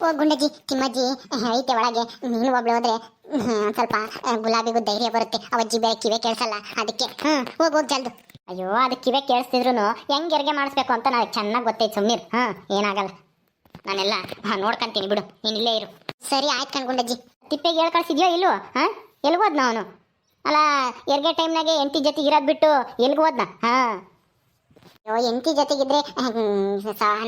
ಓ ಗುಂಡಜ್ಜಿ ತಿಮ್ಮಜ್ಜಿ ಐತೆ ಒಳಗೆ. ನೀನು ಒಬ್ಳು ಹೋದ್ರೆ ಸ್ವಲ್ಪ ಗುಲಾಬಿಗೂ ಧೈರ್ಯ ಬರುತ್ತೆ. ಅವಜ್ಜಿ ಬೇರೆ ಕಿವೆ ಕೇಳಿಸಲ್ಲ, ಅದಕ್ಕೆ ಹೋಗ್ ಜಲ್ದು. ಅಯ್ಯೋ ಅದು ಕಿವೆ ಕೇಳಿಸ್ತಿದ್ರು ಹೆಂಗ್ ಹೆರಿಗೆ ಮಾಡಿಸ್ಬೇಕು ಅಂತ ನನಗೆ ಚೆನ್ನಾಗಿ ಗೊತ್ತೈತೆ. ಸುಮ್ಮೀರ್, ಏನಾಗಲ್ಲ, ನಾನೆಲ್ಲ ನೋಡ್ಕೊಂತೀನಿ ಬಿಡು, ನೀನು ಇಲ್ಲೇ ಇರು. ಸರಿ ಆಯ್ತು ಕಣ್ಗುಂಡಜ್ಜಿ. ತಿಪ್ಪೆಗೆ ಹೇಳ್ ಕಳ್ಸಿದ್ಯೋ ಇಲ್ವೋ? ಎಲ್ಗೆ ಹೋದ್ನ ಅವನು? ಅಲ್ಲ ಹೆರಿಗೆ ಟೈಮ್ನಾಗೆ ಎಂಟಿ ಜೊತೆಗೆ ಇರೋದು ಬಿಟ್ಟು ಎಲ್ಗೆ ಹೋದ್ನ? ಅಯ್ಯೋ ಎಂಟಿ ಜೊತೆಗಿದ್ರೆ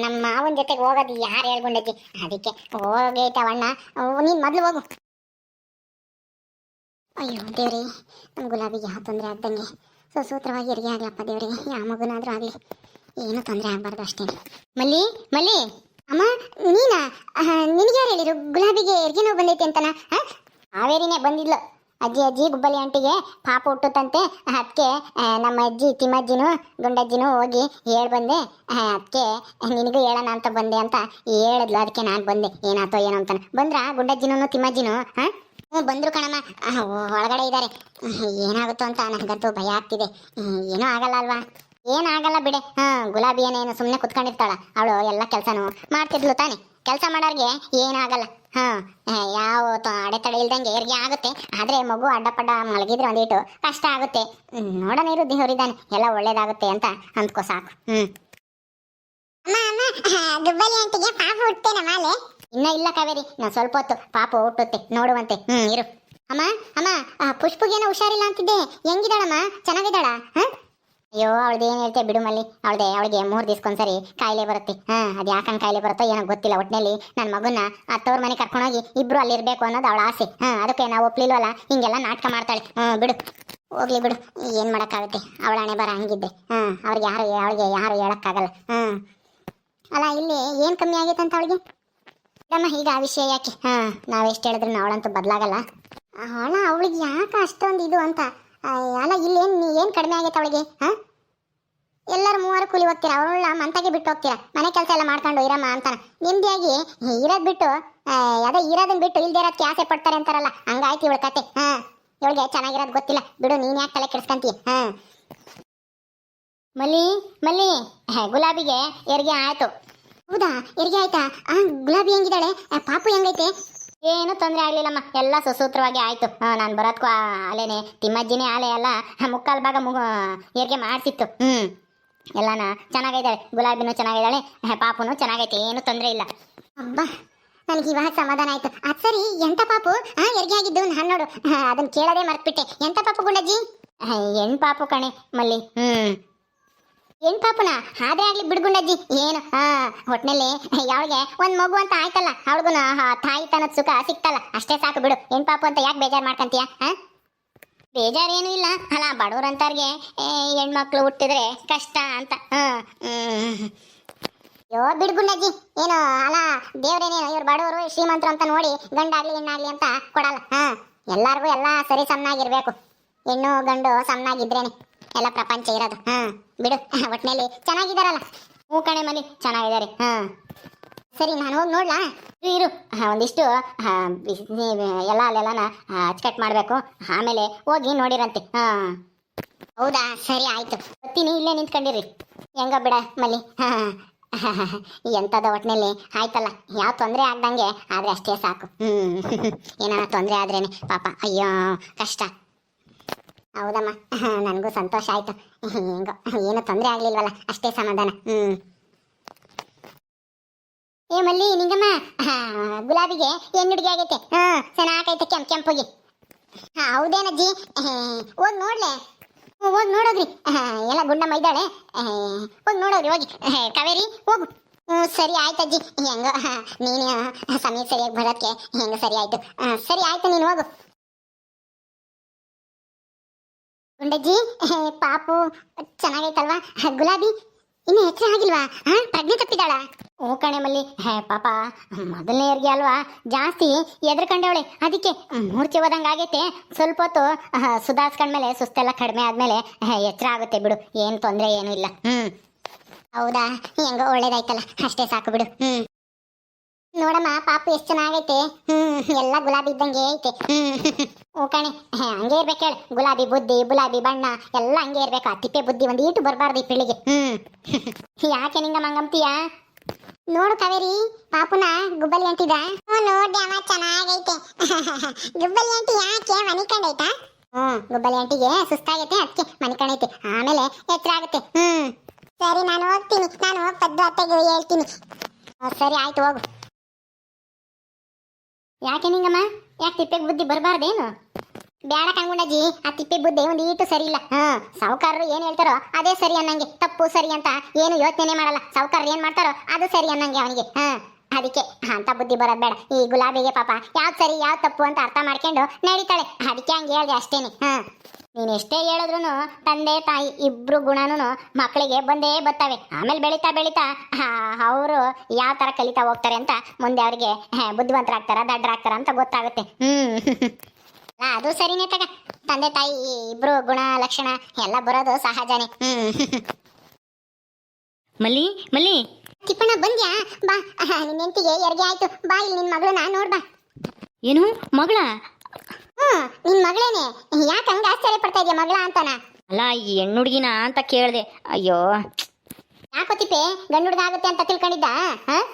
ನಮ್ಮ ಮಾವನ ಜೊತೆಗೆ ಹೋಗೋದು ಯಾರು ಹೇಳ್ಕೊಂಡಜ್ಜಿ? ಅದಕ್ಕೆ ಹೋಗೈತವಣ್ಣ, ನೀನು ಮೊದಲು ಹೋಗು. ಅಯ್ಯೋ ದೇವ್ರಿ, ನಮ್ಮ ಗುಲಾಬಿಗೆ ಯಾವ ತೊಂದರೆ ಆಗ್ದಂಗೆ ಸುಸೂತ್ರವಾಗಿ ಹೆರಿಗೆ ಆಗ್ಲಪ್ಪ ದೇವ್ರಿ. ಯಾವ ಮಗುನಾದ್ರೂ ಆಗಲಿ, ಏನೂ ತೊಂದರೆ ಆಗಬಾರ್ದು ಅಷ್ಟೇ. ಮಲ್ಲಿ ಮಲ್ಲಿ ಅಮ್ಮ, ನೀನಾ? ನಿನಗೆ ಯಾರು ಹೇಳಿರು ಗುಲಾಬಿಗೆ ಹೆರಿಗೆ ನೋವು ಬಂದೈತೆ ಅಂತನಾ? ಹಾವೇರಿನೇ ಬಂದಿದ್ಲು. ಅಜ್ಜಿ ಗುಬ್ಬಲಿ ಆಂಟಿಗೆ ಪಾಪ ಹುಟ್ಟುತ್ತಂತೆ, ಅದಕ್ಕೆ ನಮ್ಮ ಅಜ್ಜಿ ತಿಮ್ಮಜ್ಜಿನೂ ಗುಂಡಜ್ಜಿನೂ ಹೋಗಿ ಹೇಳಿ ಬಂದೆ. ಅದಕ್ಕೆ ನಿನಗೂ ಹೇಳೋಣ ಅಂತ ಬಂದೆ ಅಂತ ಹೇಳಿದ್ಲು, ಅದಕ್ಕೆ ನಾನು ಬಂದೆ. ಏನಾಯ್ತೋ ಏನೋ ಅಂತಾನೆ. ಬಂದ್ರಾ ಗುಂಡಜ್ಜಿನೂ ತಿಮ್ಮಜ್ಜಿನೂ? ಬಂದರು ಕಣಮ್ಮ, ಒಳಗಡೆ ಇದ್ದಾರೆ. ಏನಾಗುತ್ತೋ ಅಂತ ನನಗಂತೂ ಭಯ ಆಗ್ತಿದೆ. ಏನೂ ಆಗಲ್ಲ ಅಲ್ವಾ? ಏನಾಗಲ್ಲ ಬಿಡೆ. ಗುಲಾಬಿ ಏನೇನು ಸುಮ್ಮನೆ ಕುತ್ಕೊಂಡಿರ್ತಾಳ, ಅವಳು ಎಲ್ಲ ಕೆಲಸನೂ ಮಾಡ್ತಿದ್ಲು ತಾನೆ. ಕೆಲಸ ಮಾಡೋರಿಗೆ ಏನಾಗಲ್ಲ. ಯಾವ ಅಡೆತಡೆ ಇಲ್ದಂಗೆ ಹೆರಿಗೆ ಆಗುತ್ತೆ. ಆದರೆ ಮಗು ಅಡ್ಡಪಡ್ಡ ಮಲಗಿದ್ರೆ ಒಂದಿಟ್ಟು ಕಷ್ಟ ಆಗುತ್ತೆ. ನೋಡೋಣ ಇರು, ದೇವರಿದ್ದಾನೆ, ಎಲ್ಲ ಒಳ್ಳೇದಾಗುತ್ತೆ ಅಂತ ಅಂದ್ಕೋ ಸಾಕು. ಗುಬ್ಬಲಿ ಆಂಟಿಗೆ ಪಾಪ ಹುಟ್ಟೇನ ಮಾಲೆ? ಇನ್ನ ಇಲ್ಲ ಕಾವೇರಿ, ನಾ ಸ್ವಲ್ಪ ಹೊತ್ತು ಪಾಪ ಹುಟ್ಟುತ್ತೆ, ನೋಡುವಂತೆ. ಇರು. ಅಮ್ಮ ಅಮ್ಮ, ಪುಷ್ಪಗೇನೋ ಹುಷಾರಿಲ್ಲ ಅಂತಿದ್ದೆ, ಹೆಂಗಿದ್ದಾಳಮ್ಮ? ಚೆನ್ನಾಗಿದ್ದಾಳ? ಅಯ್ಯೋ ಅವಳ್ದು ಏನು ಹೇಳ್ತೆ ಬಿಡು ಮಲ್ಲಿ. ಅವಳಿಗೆ 3 ದಿವ್ಸಕ್ಕೊಂದ್ಸರಿ ಕಾಯಿಲೆ ಬರುತ್ತೆ. ಅದು ಯಾಕಂಗೆ ಕಾಯಿಲೆ ಬರುತ್ತೋ ಏನೋ ಗೊತ್ತಿಲ್ಲ. ಒಟ್ಟಿನಲ್ಲಿ ನನ್ನ ಮಗುನ ತವ್ರ ಮನೆ ಕರ್ಕೊಂಡೋಗಿ ಇಬ್ರು ಅಲ್ಲಿರ್ಬೇಕು ಅನ್ನೋದು ಅವಳ ಆಸೆ. ಅದಕ್ಕೆ ನಾವು ಒಪ್ಲಿಲ್ವಲ್ಲ, ಹಿಂಗೆಲ್ಲ ನಾಟಕ ಮಾಡ್ತಾಳೆ. ಬಿಡು, ಹೋಗ್ಲಿ ಬಿಡು, ಏನು ಮಾಡೋಕ್ಕಾಗುತ್ತೆ. ಅವಳ ಹಣೆ ಬರ ಹಂಗಿದ್ರೆ ಅವಳಿಗೆ ಯಾರು ಹೇಳೋಕ್ಕಾಗಲ್ಲ. ಅಲ್ಲ ಇಲ್ಲಿ ಏನು ಕಮ್ಮಿ ಆಗೈತೆ ಅಂತ ಅವಳಿಗೆ? ಅಮ್ಮ ಈಗ ಆ ವಿಷಯ ಯಾಕೆ? ನಾವೆಷ್ಟು ಹೇಳಿದ್ರು ಅವಳಂತೂ ಬದಲಾಗಲ್ಲ. ಅವಳಿಗೆ ಯಾಕೆ ಅಷ್ಟೊಂದು ಇದು ಅಂತ? ಅಲ್ಲ ಇಲ್ಲಿ ಏನು ಕಡಿಮೆ ಆಗೈತೆ ಅವಳಿಗೆ? ಎಲ್ಲರೂ 3 ಕೂಲಿ ಹೋಗ್ತೀರಾ, ಅವಳ ಮಂತಾಗೆ ಬಿಟ್ಟು ಹೋಗ್ತೀರಾ. ಮನೆ ಕೆಲಸ ಎಲ್ಲ ಮಾಡ್ಕೊಂಡು ಇರಮ್ಮ ಅಂತಾನೆ. ನೆಮ್ಮದಿಯಾಗಿ ಇರೋದು ಬಿಟ್ಟು ಅದೇ ಇರೋದನ್ನ ಬಿಟ್ಟು ಇಲ್ದೇ ಇರೋದಕ್ಕೆ ಆಸೆ ಪಡ್ತಾರೆ ಅಂತಾರಲ್ಲ, ಹಂಗಾಯ್ತು ಇವಳ ಕತೆ. ಇವಳಿಗೆ ಚೆನ್ನಾಗಿರೋದು ಗೊತ್ತಿಲ್ಲ ಬಿಡು, ನೀನು ಯಾಕೆ ತಲೆ ಕೆಡಿಸ್ಕೊಂತೀಯ? ಮಲ್ಲಿ ಮಲ್ಲಿ, ಗುಲಾಬಿಗೆ ಹೆರಿಗೆ ಆಯ್ತು. ಹೌದಾ, ಹೆರಿಗೆ ಆಯ್ತಾ? ಗುಲಾಬಿ ಹೆಂಗಿದ್ದಾಳೆ? ಪಾಪು ಹೆಂಗೈತೆ? ಏನು ತೊಂದರೆ ಆಗ್ಲಿಲ್ಲಮ್ಮ, ಎಲ್ಲ ಸುಸೂತ್ರವಾಗಿ ಆಯ್ತು. ನಾನು ಬರೋದಕ್ಕೂ ಅಲೇನೆ, ತಿಮ್ಮಜ್ಜಿನೇ ಆಲೆ ಅಲ್ಲ, ಮುಕ್ಕಾಲು ಭಾಗ ಹೆರಿಗೆ ಮಾಡಿಸಿತ್ತು. ಎಲ್ಲಾನ ಚೆನ್ನಾಗಿದ್ದಾಳೆ. ಗುಲಾಬಿನೂ ಚೆನ್ನಾಗಿದ್ದಾಳೆ, ಪಾಪುನು ಚೆನ್ನಾಗೈತೆ, ಏನು ತೊಂದರೆ ಇಲ್ಲ. ಅಬ್ಬಾ, ನನಗೆ ಇವಾಗ ಸಮಾಧಾನ ಆಯ್ತು. ಅದು ಸರಿ, ಎಂತ ಪಾಪು ಹೆರಿಗೆ ಆಗಿದ್ದು? ನಾನು ನೋಡು ಅದನ್ನ ಕೇಳೋದೇ ಮರ್ತ್ಬಿಟ್ಟೆ. ಎಂತ ಪಾಪು ಗುಂಡಜ್ಜಿ? ಹೆಣ್ಣು ಪಾಪು ಕಣೆ ಮಲ್ಲಿ. ಹೆಣ್ಣು ಪಾಪುನ? ಆದ್ರೆ ಆಗ್ಲಿ ಬಿಡ್ಗುಂಡಜ್ಜಿ, ಏನು ಒಟ್ನಲ್ಲಿ ಯಾವಳಿಗೆ ಒಂದು ಮಗು ಅಂತ ಆಯ್ತಲ್ಲ, ಅವಳಿಗೂ ತಾಯಿ ತನದ ಸುಖ ಸಿಕ್ತಲ್ಲ, ಅಷ್ಟೇ ಸಾಕು ಬಿಡು. ಹೆಣ್ಣು ಪಾಪು ಅಂತ ಯಾಕೆ ಬೇಜಾರು ಮಾಡ್ಕೊಂತೀಯ? ಬೇಜಾರೇನು ಇಲ್ಲ ಅಲ್ಲ, ಬಡವ್ರಂತಾರ್ಗೆ ಹೆಣ್ಮಕ್ಳು ಹುಟ್ಟಿದ್ರೆ ಕಷ್ಟ ಅಂತ. ಯೋ ಬಿಡ್ಗುಂಡಜ್ಜಿ, ಏನು ಅಲ್ಲ ದೇವ್ರೇನೇನು ಇವ್ರು ಬಡವರು ಶ್ರೀಮಂತರು ಅಂತ ನೋಡಿ ಗಂಡಾಗ್ಲಿ ಹೆಣ್ಣಾಗ್ಲಿ ಅಂತ ಕೊಡಲ್ಲ. ಎಲ್ಲಾರ್ಗೂ ಎಲ್ಲ ಸರಿ ಸಮನಾಗಿರ್ಬೇಕು. ಹೆಣ್ಣು ಗಂಡು ಸಮನಾಗಿದ್ರೇನೆ ಎಲ್ಲ ಪ್ರಪಂಚ ಇರೋದು. ಬಿಡು, ಒಟ್ಟಿನಲ್ಲಿ ಚೆನ್ನಾಗಿದ್ದಾರಲ್ಲ? ಹ್ಞೂ ಕಣೆ ಮನೆ, ಚೆನ್ನಾಗಿದ್ದಾರೆ. ಸರಿ, ನಾನು ಹೋಗಿ ನೋಡ್ಲಾ? ಇರು, ಒಂದಿಷ್ಟು ಎಲ್ಲ ಅಲ್ಲೆಲ್ಲನ ಅಚ್ಚಕಟ್ ಮಾಡಬೇಕು, ಆಮೇಲೆ ಹೋಗಿ ನೋಡಿರಂತೆ. ಹೌದಾ, ಸರಿ ಆಯ್ತು, ಬರ್ತೀನಿ, ಇಲ್ಲೇ ನಿಂತ್ಕೊಂಡಿರಿ. ಹೆಂಗ ಬಿಡ ಮಲ್ಲಿ, ಎಂಥದ ಒಟ್ಟಿನಲ್ಲಿ ಆಯ್ತಲ್ಲ, ಯಾವ ತೊಂದರೆ ಆಗ್ದಂಗೆ ಆದರೆ ಅಷ್ಟೇ ಸಾಕು. ಏನಾರ ತೊಂದರೆ ಆದ್ರೇನೆ ಪಾಪ, ಅಯ್ಯೋ ಕಷ್ಟ. ಹೌದಮ್ಮ, ನನಗೂ ಸಂತೋಷ ಆಯ್ತು. ಹೆಂಗೋ ಏನು ತೊಂದರೆ ಆಗ್ಲಿಲ್ವಲ್ಲ, ಅಷ್ಟೇ ಸಮಾಧಾನ. ಏ ಮಲ್ಲಿ ನಿಂಗಮ್ಮ, ಗುಲಾಬಿಗೆ ಹೆಣ್ಣು ಹುಡುಗಿ ಆಗೈತೆ. ಚೆನ್ನಾಗೈತೆ, ಕೆಂಪುಗಿ. ಹೌದೇನಜ್ಜಿ? ಹೋಗಿ ನೋಡ್ಲೆ? ಹೋಗಿ ನೋಡೋದ್ರಿ, ಎಲ್ಲ ಗುಂಡಮ್ಮ ಇದ್ದಾಳೆ, ಹೋಗಿ ನೋಡೋದ್ರಿ, ಹೋಗಿ. ಕಾವೇರಿ ಹೋಗು. ಸರಿ ಆಯ್ತಜ್ಜಿ, ಹೆಂಗೋ ನೀನು ಸಮಯ ಸರಿಯಾಗಿ ಬರೋಕ್ಕೆ ಹೆಂಗೋ ಸರಿ ಆಯ್ತು. ಸರಿ ಆಯ್ತು, ನೀನು ಹೋಗು. ಗುಂಡಜ್ಜಿ, ಪಾಪು ಚೆನ್ನಾಗೈತಲ್ವಾ? ಗುಲಾಬಿ ಇನ್ನು ಹೆಚ್ಚು ಆಗಿಲ್ವಾ? ಪ್ರಜ್ಞೆ ತಪ್ಪಿದಾಳ? ಹ್ಞೂ ಕಣೆ ಮಲ್ಲಿ, ಪಾಪ ಮೊದಲನೇ ಹೆರಿಗೆ ಅಲ್ವಾ, ಜಾಸ್ತಿ ಎದ್ರಕಂಡವಳೆ, ಅದಕ್ಕೆ ಮೂರ್ಛೆ ಹೋದಂಗೆ ಆಗೈತೆ. ಸ್ವಲ್ಪ ಹೊತ್ತು ಸುಧಾರಿಸ್ಕೊಂಡ್ಮೇಲೆ ಸುಸ್ತೆಲ್ಲ ಕಡಿಮೆ ಆದಮೇಲೆ ಎಚ್ಚರ ಆಗುತ್ತೆ ಬಿಡು, ಏನು ತೊಂದರೆ ಏನೂ ಇಲ್ಲ. ಹೌದಾ, ಹೆಂಗೋ ಒಳ್ಳೇದಾಯ್ತಲ್ಲ, ಅಷ್ಟೇ ಸಾಕು ಬಿಡು. ನೋಡಮ್ಮ, ಪಾಪು ಎಷ್ಟು ಚೆನ್ನಾಗೈತೆ. ಎಲ್ಲ ಗುಲಾಬಿ ಇದ್ದಂಗೆ ಐತೆ. ಕಣೆ, ಹಂಗೆ ಇರ್ಬೇಕು ಹೇಳಿ. ಗುಲಾಬಿ ಬುದ್ಧಿ, ಗುಲಾಬಿ ಬಣ್ಣ ಎಲ್ಲ ಹಂಗೆ ಇರ್ಬೇಕು. ಆ ತಿಪ್ಪೆ ಬುದ್ಧಿ ಒಂದು ಈಟು ಬರಬಾರ್ದು ಈ ಪಿಳಿಗೆ. ಯಾಕೆ ನಿಂಗ ಮಂಗಂತೀಯ? ನೋಡು ಕಾವೇರಿ, ಪಾಪುನ ಗುಬ್ಬಲಿ ಅಂಟಿದ. ನೋಡ್ದೆ ಅಮ್ಮ, ಚೆನ್ನಾಗೈತೆ. ಗುಬ್ಬಲಿ ಅಂಟಿ ಯಾಕೆ ಮನಿಕಂಡೈತಾ? ಗುಬ್ಬಲಿ ಅಂಟಿಗೆ ಸುಸ್ತಾಗೈತೆ, ಅದಕ್ಕೆ ಮನಿಕಂಡೈತೆ. ಆಮೇಲೆ ಎಚ್ಚರ ಆಗುತ್ತೆ. ಸರಿ, ನಾನು ಹೋಗ್ತೀನಿ. ನಾನು ಹೋಗಿ ಪದ್ದು ಅತ್ತೆಗೆ ಹೇಳ್ತೀನಿ. ಸರಿ ಆಯ್ತು, ಹೋಗು. ಯಾಕೆ ನಿಂಗಮ್ಮ, ಯಾಕೆ ತಿಪ್ಪೆಗೆ ಬುದ್ಧಿ ಬರಬಾರ್ದೇನು? ಬೇಡ ಕಣ್ಗುಂಡಜ್ಜಿ, ಆ ತಿಪ್ಪೆ ಬುದ್ಧಿ ಒಂದು ಈಟು ಸರಿ ಇಲ್ಲ. ಸಾವುಕಾರರು ಏನ್ ಹೇಳ್ತಾರೋ ಅದೇ ಸರಿ ಅನ್ನಂಗೆ, ತಪ್ಪು ಸರಿ ಅಂತ ಏನು ಯೋಚನೆ ಮಾಡಲ್ಲ. ಸಾವುಕಾರರು ಏನ್ ಮಾಡ್ತಾರೋ ಅದು ಸರಿ ಅನ್ನಂಗೆ ಅವನಿಗೆ. ಅದಕ್ಕೆ ಅಂತ ಬುದ್ಧಿ ಬರೋದ್ ಬೇಡ. ಈ ಗುಲಾಬಿಗೆ ಪಾಪ ಯಾವ್ದು ಸರಿ ಯಾವ್ದು ತಪ್ಪು ಅಂತ ಅರ್ಥ ಮಾಡ್ಕೊಂಡು ನಡೀತಾಳೆ. ಅದಕ್ಕೆ ಹಂಗೆ ಹೇಳ್ದೆ ಅಷ್ಟೇನೆ. ನೀನ್ ಎಷ್ಟೇ ಹೇಳಿದ್ರು ತಂದೆ ತಾಯಿ ಇಬ್ರು ಗುಣನೂ ಮಕ್ಕಳಿಗೆ ಬಂದೇ ಬರ್ತವೆ. ಆಮೇಲೆ ಬೆಳೀತಾ ಬೆಳೀತಾ ಅವರು ಯಾವ ತರ ಕಲಿತಾ ಹೋಗ್ತಾರೆ ಅಂತ ಮುಂದೆ ಅವ್ರಿಗೆ ಬುದ್ಧಿವಂತರಾಗ್ತಾರ, ದಡ್ಡರಾಗ್ತಾರ ಅಂತ ಗೊತ್ತಾಗುತ್ತೆ. ಅದು ಸರಿನೇ ತಗ. ತಂದೆ ತಾಯಿ ಇಬ್ರು ಗುಣ ಲಕ್ಷಣ ಎಲ್ಲ ಬರೋದು ಸಹಜನೇ. ಮಲ್ಲಿ ಮಲ್ಲಿ ತಿಪ್ಪಣ್ಣ ಬಂದ್ಯಾ? ಬಾ, ನಿನ್ನ ಹೆಂಡತಿಗೆ ಹೆರಿಗೆ ಆಯ್ತು. ಬಾ, ಇಲ್ಲಿ ನಿನ್ ಮಗಳನ್ನ ನೋಡ್ಬಾ. ಏನು ಮಗಳ? ನಿನ್ ಮಗಳೇನೆ. ಯಾಕೆ ಹಂಗ ಆಶ್ಚರ್ಯ ಪಡ್ತಾ ಇದೆಯಾ ಮಗಳ ಅಂತಾನ? ಅಲ್ಲ, ಈ ಹೆಣ್ಣುಡ್ಗಿನ ಅಂತ ಕೇಳ್ದೆ. ಅಯ್ಯೋ, ಯಾಕೋ ತಿಪ್ಪೆ, ಗಂಡು ಹುಡುಗ ಆಗುತ್ತೆ ಅಂತ ತಿಳ್ಕೊಂಡಿದ್ದ?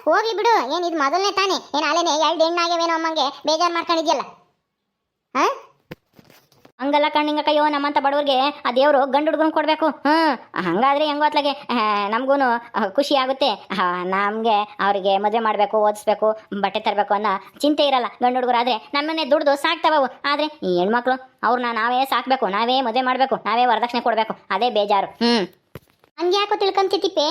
ಹೋಗ್ಲಿ ಬಿಡು, ಏನ್ ಇದು ಮೊದಲನೇ ತಾನೆ? ಏನ್ ಅಲ್ಲೇನೆ 2 ಹೆಣ್ಣಾಗ್ಯವೇನೋ ಅಮ್ಮಂಗೆ ಬೇಜಾರ್ ಮಾಡ್ಕೊಂಡಿದ್ಯಲ್ಲ. ಹಂಗಲ್ಲ ಕಣ್ಣಿಂಗಕ್ಕಯ್ಯೋ, ನಮ್ಮಂತ ಬಡವ್ರಿಗೆ ಆ ದೇವ್ರು ಗಂಡು ಹುಡುಗನ್ ಕೊಡ್ಬೇಕು. ಹಂಗಾದ್ರೆ ಹೆಂಗೋ ಅತ್ಲಾಗೆ ನಮ್ಗೂ ಖುಷಿ ಆಗುತ್ತೆ. ನಮ್ಗೆ ಅವ್ರಿಗೆ ಮದುವೆ ಮಾಡ್ಬೇಕು, ಓದಿಸ್ಬೇಕು, ಬಟ್ಟೆ ತರಬೇಕು ಅನ್ನೋ ಚಿಂತೆ ಇರಲ್ಲ. ಗಂಡು ಹುಡುಗರಾದ್ರೆ ನಮ್ಮನ್ನೇ ದುಡ್ದು ಸಾಕ್ತಾವು. ಆದ್ರೆ ಈ ಹೆಣ್ಮಕ್ಳು ಅವ್ರನ್ನ ನಾವೇ ಸಾಕ್ಬೇಕು, ನಾವೇ ಮದುವೆ ಮಾಡ್ಬೇಕು, ನಾವೇ ವರದಕ್ಷಿಣೆ ಕೊಡ್ಬೇಕು. ಅದೇ ಬೇಜಾರು. ಹಂಗೆ ಯಾಕೋ ತಿಳ್ಕೊಂತಿತ್ತಿಪ್ಪೆ?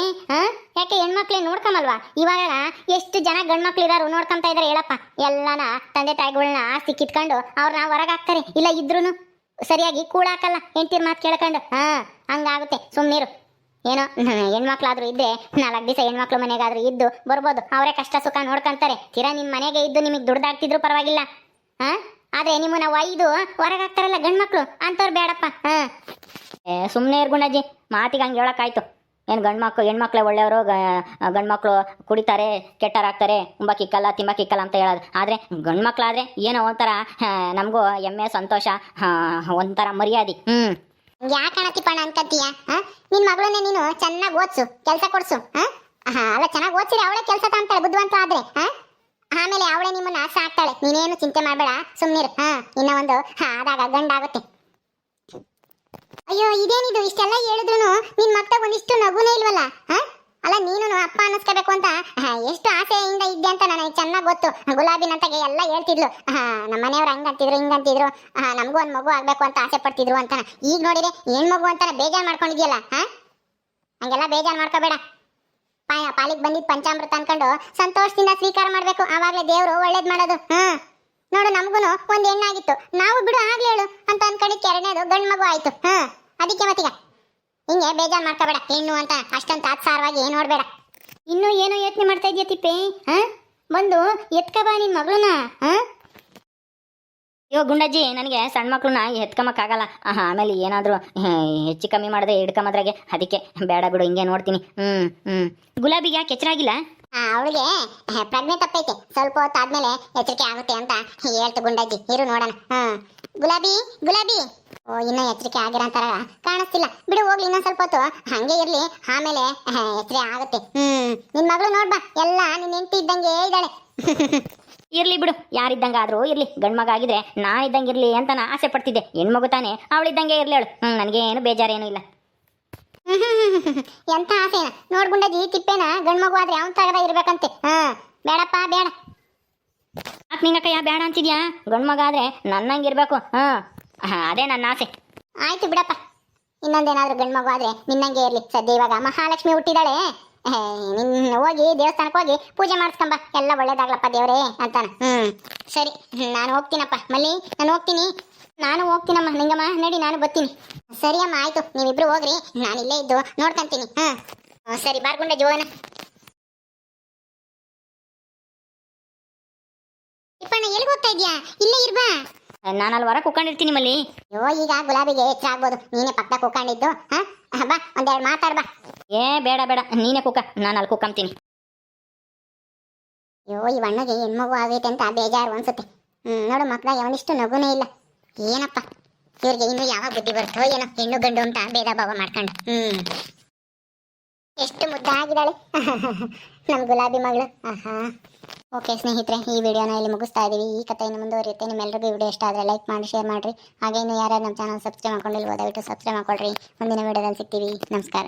ಯಾಕೆ ಹೆಣ್ಮಕ್ಳೇ ನೋಡ್ಕೊಂಬಲ್ವಾ? ಇವಾಗ ಎಷ್ಟು ಜನ ಗಂಡ್ಮಕ್ಳು ಇರೋರು ನೋಡ್ಕೊಂತ ಇದಾರೆ ಹೇಳಪ್ಪ. ಎಲ್ಲನ ತಂದೆ ತಾಯಿಗಳನ್ನ ಆಸ್ತಿ ಕಿತ್ಕೊಂಡು ಅವ್ರನ್ನ ಹೊರಗಾಕ್ತಾರೆ. ಇಲ್ಲ ಇದ್ರೂನು ಸರಿಯಾಗಿ ಕೂಡಾಕಲ್ಲ ಹೆಂಡ್ತಿರ್ ಮಾತು ಕೇಳ್ಕೊಂಡು. ಹಂಗಾಗುತ್ತೆ. ಸುಮ್ನೀರು. ಏನೋ ಹೆಣ್ಮಕ್ಳಾದ್ರೂ ಇದ್ರೆ 4 ದಿವಸ ಹೆಣ್ಮಕ್ಳು ಮನೆಗಾದ್ರೂ ಇದ್ದು ಬರ್ಬೋದು. ಅವರೇ ಕಷ್ಟ ಸುಖ ನೋಡ್ಕೊಂತಾರೆ. ತೀರಾ ನಿಮ್ ಮನೆಗೆ ಇದ್ದು ನಿಮಗೆ ದುಡ್ದಾಗ್ತಿದ್ರು ಪರವಾಗಿಲ್ಲ. ಆದ್ರೆ ನಿಮ್ಮನ್ನ ಒಯ್ದು ಹೊರಗಾಕ್ತಾರಲ್ಲ ಗಂಡ್ಮಕ್ಳು, ಅಂತವ್ರು ಬೇಡಪ್ಪ. ಸುಮ್ಮನೆ ಇರ್ಗುಂಡಜ್ಜಿ, ಮಾತಿಗೆ ಹಂಗೆ ಹೇಳೋಕ್ಕಾಯ್ತು. ಏನು ಹೆಣ್ಮಕ್ಳೇ ಒಳ್ಳೆಯವರು, ಗಂಡ್ಮಕ್ಳು ಕುಡಿತಾರೆ, ಕೆಟ್ಟರಾಗ್ತಾರೆ, ಉಂಬಕ್ಕಿಕ್ಕಲ್ಲ ತಿಂಬಕ್ಕಿಕ್ಕಲ್ಲ ಅಂತ ಹೇಳೋದು. ಆದರೆ ಗಂಡ್ಮಕ್ಳಾದ್ರೆ ಏನೋ ಒಂಥರ ನಮಗೂ ಹೆಮ್ಮೆ, ಸಂತೋಷ, ಒಂಥರ ಮರ್ಯಾದೆ. ಯಾಕಣತಿಪ್ಪಣ್ಣ ಅನ್ಕಂತೀಯ? ನಿನ್ ಮಗಳನ್ನೇ ನೀನು ಚೆನ್ನಾಗಿ ಓದ್ಸು, ಕೆಲಸ ಕೊಡ್ಸು. ಅಲ್ಲ, ಚೆನ್ನಾಗಿ ಓದ್ಸಿದ್ರೆ ಅವಳೇ ಕೆಲಸ ತಾಂತಾಳೆ, ಬುದ್ಧಿವಂತ ಆದ್ರೆ. ಆಮೇಲೆ ಅವಳೇ ನಿಮ್ಮನ್ನ ಸಾಕ್ತಾಳೆ. ನೀನೇನು ಚಿಂತೆ ಮಾಡಬೇಡ, ಸುಮ್ನಿರು. ಇನ್ನ ಒಂದು ಆದಾಗ ಗಂಡಾಗುತ್ತೆ. ಅಯ್ಯೋ, ಇದೇನಿದು? ಇಷ್ಟೆಲ್ಲ ಹೇಳಿದ್ರು ನಿನ್ ಮಕ್ಳಿಗೆ ಒಂದಿಷ್ಟು ನಗುನೇ ಇಲ್ವಲ್ಲ? ಅಲ್ಲ, ನೀನು ಅಪ್ಪ ಅನ್ನಿಸ್ಕೋಬೇಕು ಅಂತ ಎಷ್ಟು ಆಸೆಯಿಂದ ಇದ್ದೆ ಅಂತ ನನಗೆ ಚೆನ್ನಾಗಿ ಗೊತ್ತು. ಗುಲಾಬಿನಂತಗೆ ಎಲ್ಲ ಹೇಳ್ತಿದ್ಲು. ನಮ್ಮ ಮನೆಯವ್ರು ಹಂಗಂತಿದ್ರು ಹಿಂಗಂತಿದ್ರು, ನಮಗೂ ಒಂದು ಮಗು ಆಗ್ಬೇಕು ಅಂತ ಆಸೆ ಪಡ್ತಿದ್ರು ಅಂತ. ಈಗ ನೋಡಿದ್ರೆ ಏನ್ ಮಗು ಅಂತಾನೆ ಬೇಜಾರ್ ಮಾಡ್ಕೊಂಡಿದ್ಯಲ್ಲ. ಹಂಗೆಲ್ಲ ಬೇಜಾರ್ ಮಾಡ್ಕೋಬೇಡ. ಪಾಲಿಗೆ ಬಂದಿದ್ ಪಂಚಾಮೃತ ಅನ್ಕೊಂಡು ಸಂತೋಷದಿಂದ ಸ್ವೀಕಾರ ಮಾಡ್ಬೇಕು. ಆವಾಗ್ಲೇ ದೇವ್ರು ಒಳ್ಳೇದ್ ಮಾಡೋದು. ನೋಡು, ನಮಗೂನು ಒಂದ್ ಹೆಣ್ಣಾಗಿತ್ತು, ನಾವು ಬಿಡು ಆಗ್ಲಿ ಹೇಳು ಅಂತ ಅನ್ಕೊಂಡಿದ್ 2ನೇದು ಗಂಡ್ ಮಗು ಆಯ್ತು. ಅದಕ್ಕೆ ಮತ್ತೀಗ ಹಿಂಗೆ ಬೇಜಾರ್ ಮಾಡ್ಕೋಬೇಡ. ಹೆಣ್ಣು ಅಂತ ಅಷ್ಟೊಂದು ತಾತ್ಸಾರವಾಗಿ ನೋಡ್ಬೇಡ. ಇನ್ನು ಏನೋ ಯೋಚನೆ ಮಾಡ್ತಾ ಇದೆಯಾ ತಿಪ್ಪೆ? ಬಂದು ಎತ್ಕಬಾ ನಿನ್ ಮಗಳನ್ನ. ಅಯ್ಯೋ ಗುಂಡಜ್ಜಿ, ನನಗೆ ಸಣ್ಣ ಮಕ್ಳನ್ನ ಎತ್ಕೊಂಬಕ್ಕಾಗಲ್ಲ. ಆಮೇಲೆ ಏನಾದರೂ ಹೆಚ್ಚು ಕಮ್ಮಿ ಮಾಡಿದೆ ಹಿಡ್ಕೊಂಬದ್ರಾಗೆ. ಅದಕ್ಕೆ ಬೇಡ ಬಿಡು, ಹಿಂಗೆ ನೋಡ್ತೀನಿ. ಗುಲಾಬಿಗೆ ಯಾಕೆ ಎಚ್ಚರಾಗಿಲ್ಲ? ಅವಳಿಗೆ ಪ್ರಜ್ಞೆ ತಪ್ಪೈತೆ. ಸ್ವಲ್ಪ ಹೊತ್ತಾದ್ಮೇಲೆ ಎಚ್ಚರಿಕೆ ಆಗುತ್ತೆ ಅಂತ ಹೇಳ್ತು ಗುಂಡಜ್ಜಿ. ಇರು ನೋಡೋಣ. ಗುಲಾಬಿ ಗುಲಾಬಿ, ಇನ್ನೂ ಎಚ್ಚರಿಕೆ ಆಗಿರೋಂತರ ಕಾಣಿಸ್ತಿಲ್ಲ. ಬಿಡು, ಹೋಗ್ಲಿ, ಇನ್ನೊಂದ್ ಸ್ವಲ್ಪ ಹೊತ್ತು ಹಂಗೆ ಇರ್ಲಿ, ಆಮೇಲೆ ಎಚ್ಚರಿಕೆ ಆಗುತ್ತೆ. ನಿನ್ ಮಗಳು ನೋಡ್ಬಾ, ಎಲ್ಲ ನಿನ್ ಹೆಂಡತಿ ಇದ್ದಂಗೆ ಇದ್ದಾಳೆ. ಇರ್ಲಿ ಬಿಡು, ಯಾರಿದ್ದಂಗೆ ಆದ್ರೂ ಇರ್ಲಿ. ಗಂಡ್ಮಗ ಆಗಿದ್ರೆ ನಾ ಇದ್ದಂಗೆ ಇರ್ಲಿ ಅಂತ ನಾ ಆಸೆ ಪಡ್ತಿದ್ದೆ. ಹೆಣ್ಮಗು ತಾನೆ, ಅವಳಿದ್ದಂಗೆ ಇರ್ಲಿ ಅವಳು. ನನಗೇನು ಬೇಜಾರೇನು ಇಲ್ಲ. ಎಂತ ಆಸೆನ ನೋಡ್ಗುಂಡಜ್ಜಿ. ತಿಪ್ಪೇನ ಗಂಡ್ಮಗು ಆದ್ರೆ ಅವನ್ ತಗದ ಇರ್ಬೇಕಂತೆ. ಬೇಡಪ್ಪ ಬೇಡ. ಯಾಕೆ ನಿಂಗಕ್ಕಯ್ಯ ಬೇಡ ಅಂತಿದ್ಯಾ? ಗಂಡ್ಮಗ ಆದ್ರೆ ನನ್ನಂಗಿರ್ಬೇಕು. ಅದೇ ನನ್ನ ಆಸೆ. ಆಯ್ತು ಬಿಡಪ್ಪ, ಇನ್ನೊಂದೇನಾದ್ರೂ ಗಂಡ್ಮಗು ಆದ್ರೆ ನಿನ್ನಂಗೆ ಇರ್ಲಿ. ಸದ್ಯ ಇವಾಗ ಮಹಾಲಕ್ಷ್ಮಿ ಹುಟ್ಟಿದಾಳೆ. ನಿನ್ ಹೋಗಿ ದೇವಸ್ಥಾನಕ್ಕೆ ಹೋಗಿ ಪೂಜೆ ಮಾಡಿಸ್ಕೊಂಬ, ಎಲ್ಲ ಒಳ್ಳೇದಾಗ್ಲಪ್ಪ ದೇವ್ರೇ ಅಂತಾನ. ಸರಿ, ನಾನು ಹೋಗ್ತೀನಪ್ಪ. ಮಲ್ಲಿ, ನಾನು ಹೋಗ್ತೀನಿ. ನಾನು ಹೋಗ್ತೀನಮ್ಮ. ನಿಂಗಮ್ಮ ನಡಿ, ನಾನು ಬರ್ತೀನಿ. ಸರಿ ಅಮ್ಮ, ಆಯ್ತು, ನೀವಿಬ್ರು ಹೋಗ್ರಿ, ನಾನು ಇಲ್ಲೇ ಇದ್ದು ನೋಡ್ಕೊಂತೀನಿ. ಸರಿ, ಬಾರ್ಗುಂಡಜ್ಜಿ ಹೋಗೋಣ. ಇಪ್ಪಣ್ಣ, ಎಲ್ಲಿಗೆ ಹೋಗ್ತಾ ಇದ್ಯಾ? ಇಲ್ಲೇ ಇರ್ಬಾ. ನಾನು ಅಲ್ಲಿ ಹೊರ ಕುತ್ಕೊಂಡಿರ್ತೀನಿ ಮಲ್ಲಿ. ಅಯ್ಯೋ, ಈಗ ಗುಲಾಬಿಗೆ ಎಚ್ಚರ ಆಗ್ಬೋದು. ನೀನೇ ಪಕ್ಕ ಕುತ್ಕೊಂಡಿದ್ದು. ಬಾ, ಒಂದೆರಡು ಮಾತಾಡ್ ಬಾ. ಬೇಡ ಬೇಡ, ನೀನೇ ಕುಕ್ಕ, ನಾನು ಅಲ್ಲಿ ಕುಕ್ಕಂತೀನಿ. ಅಯ್ಯೋ, ಈ ಅಣ್ಣಗೆ ಹೆಣ್ಮಗು ಆಗೈತೆ ಅಂತ ಬೇಜಾರು ಅನ್ಸುತ್ತೆ. ನೋಡು, ಮಕ್ಕಳ ಯಾವನಿಷ್ಟು ನಗುನೇ ಇಲ್ಲ. ಏನಪ್ಪ ಇವ್ರಿಗೆ ಇನ್ನು ಯಾವಾಗ ಬುದ್ಧಿ ಬರುತ್ತೋ ಏನೋ, ಹೆಣ್ಣು ಗಂಡು ಅಂತ ಭೇದ ಭಾವ ಮಾಡ್ಕೊಂಡು. ಎಷ್ಟು ಮುದ್ದಾಗಿದ್ದಾಳೆ ನಮ್ಮ ಗುಲಾಬಿ ಮಗಳು. ಆಹಾ. ಓಕೆ ಸ್ನೇಹಿತರೆ, ಈ ವಿಡಿಯೋನ ಇಲ್ಲಿ ಮುಗಿಸ್ತಾ ಇದ್ದೀವಿ. ಈ ಕಥೆಯನ್ನು ಮುಂದುವರಿಯುತ್ತೆ. ನಿಮ್ಮೆಲ್ಲರಿಗೂ ವಿಡಿಯೋ ಇಷ್ಟ ಆದರೆ ಲೈಕ್ ಮಾಡಿ, ಶೇರ್ ಮಾಡಿರಿ. ಹಾಗೆ ಇನ್ನು ಯಾರ್ಯಾರು ನಮ್ಮ ಚಾನಲ್ ಸಬ್ಸ್ಕ್ರೈಬ್ ಮಾಡ್ಕೊಂಡಿಲ್ವೋ ದಯವಿಟ್ಟು ಸಬ್ಸ್ಕ್ರೈಬ್ ಮಾಡ್ಕೊಳ್ರಿ. ಮುಂದಿನ ವಿಡಿಯೋದಲ್ಲಿ ಸಿಗ್ತೀವಿ. ನಮಸ್ಕಾರ.